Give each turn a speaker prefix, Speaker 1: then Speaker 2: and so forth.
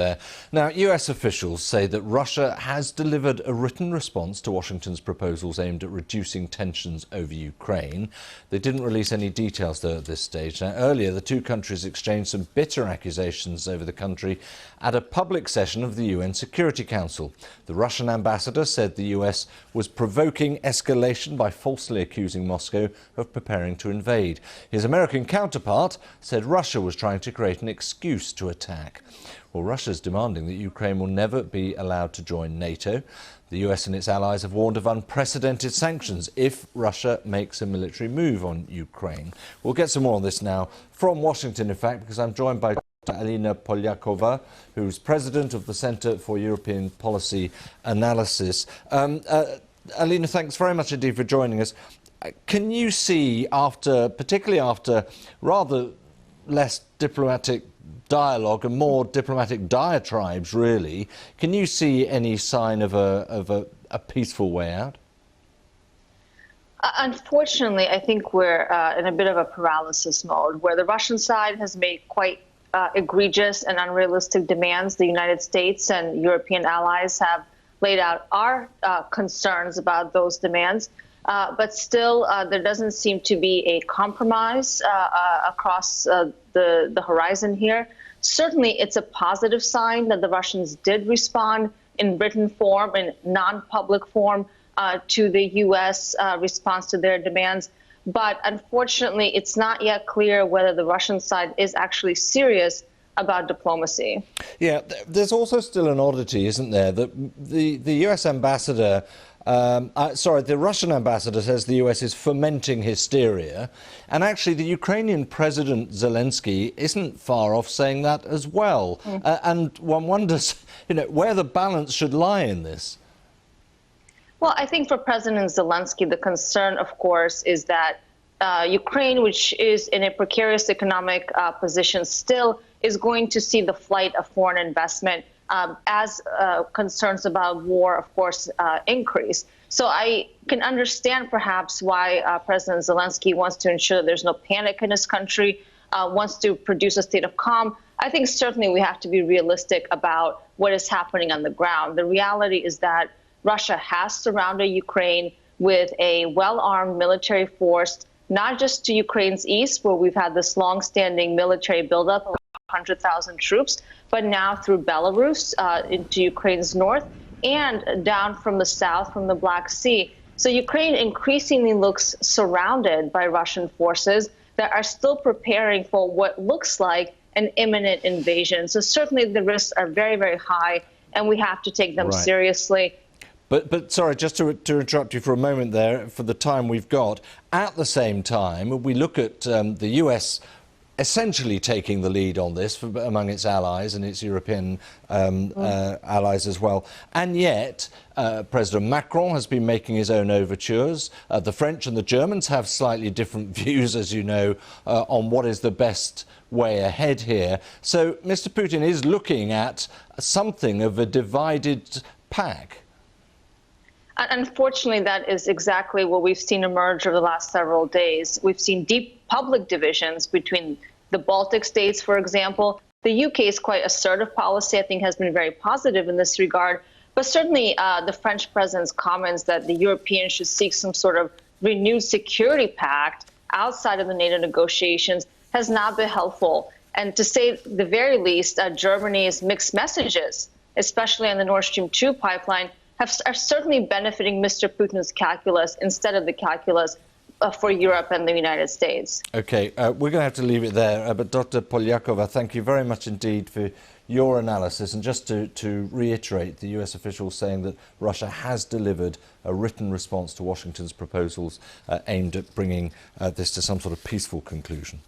Speaker 1: there. Now, US officials say that Russia has delivered a written response to Washington's proposals aimed at reducing tensions over Ukraine. They didn't release any details, though, at this stage. Now, earlier, the two countries exchanged some bitter accusations over the country at a public session of the UN Security Council. The Russian ambassador said the US was provoking escalation by falsely accusing Moscow of preparing to invade. His American counterpart said Russia was trying to create an excuse to attack. Well, Russia is demanding that Ukraine will never be allowed to join NATO. The US and its allies have warned of unprecedented sanctions if Russia makes a military move on Ukraine. We'll get some more on this now from Washington, in fact, because I'm joined by Alina Polyakova, who's president of the Centre for European Policy Analysis. Alina, thanks very much indeed for joining us. Can you see, particularly after rather less diplomatic dialogue and more diplomatic diatribes, really, can you see any sign of a peaceful way out?
Speaker 2: Unfortunately, I think we're in a bit of a paralysis mode, where the Russian side has made quite egregious and unrealistic demands. The United States and European allies have laid out our concerns about those demands. But still, there doesn't seem to be a compromise across the horizon here. Certainly, it's a positive sign that the Russians did respond in written form, in non-public form, to the U.S. Response to their demands. But unfortunately, it's not yet clear whether the Russian side is actually serious about diplomacy.
Speaker 1: Yeah, there's also still an oddity, isn't there, that the U.S. ambassador, the Russian ambassador says the US is fomenting hysteria, and actually the Ukrainian President Zelensky isn't far off saying that as well. And one wonders, where the balance should lie in this.
Speaker 2: Well, I think for President Zelensky, the concern, of course, is that Ukraine, which is in a precarious economic position still, is going to see the flight of foreign investment as concerns about war, of course, increase. So I can understand perhaps why President Zelensky wants to ensure that there's no panic in his country, wants to produce a state of calm. I think certainly we have to be realistic about what is happening on the ground. The reality is that Russia has surrounded Ukraine with a well-armed military force, not just to Ukraine's east, where we've had this long-standing military buildup of 100,000 troops, but now through Belarus into Ukraine's north and down from the south, from the Black Sea. So Ukraine increasingly looks surrounded by Russian forces that are still preparing for what looks like an imminent invasion. So certainly the risks are very, very high, and we have to take them seriously.
Speaker 1: But sorry, just to interrupt you for a moment there, for the time we've got. At the same time, we look at the US essentially taking the lead on this among its allies and its European allies as well. And yet, President Macron has been making his own overtures. The French and the Germans have slightly different views, as you know, on what is the best way ahead here. So Mr. Putin is looking at something of a divided pack.
Speaker 2: Unfortunately, that is exactly what we've seen emerge over the last several days. We've seen deep public divisions between the Baltic states, for example. The UK's quite assertive policy, I think, has been very positive in this regard. But certainly the French president's comments that the Europeans should seek some sort of renewed security pact outside of the NATO negotiations has not been helpful. And to say the very least, Germany's mixed messages, especially on the Nord Stream 2 pipeline, are certainly benefiting Mr. Putin's calculus instead of the calculus for Europe and the United States. OK,
Speaker 1: we're going to have to leave it there. But Dr. Polyakova, thank you very much indeed for your analysis. And just to reiterate, the US officials saying that Russia has delivered a written response to Washington's proposals aimed at bringing this to some sort of peaceful conclusion.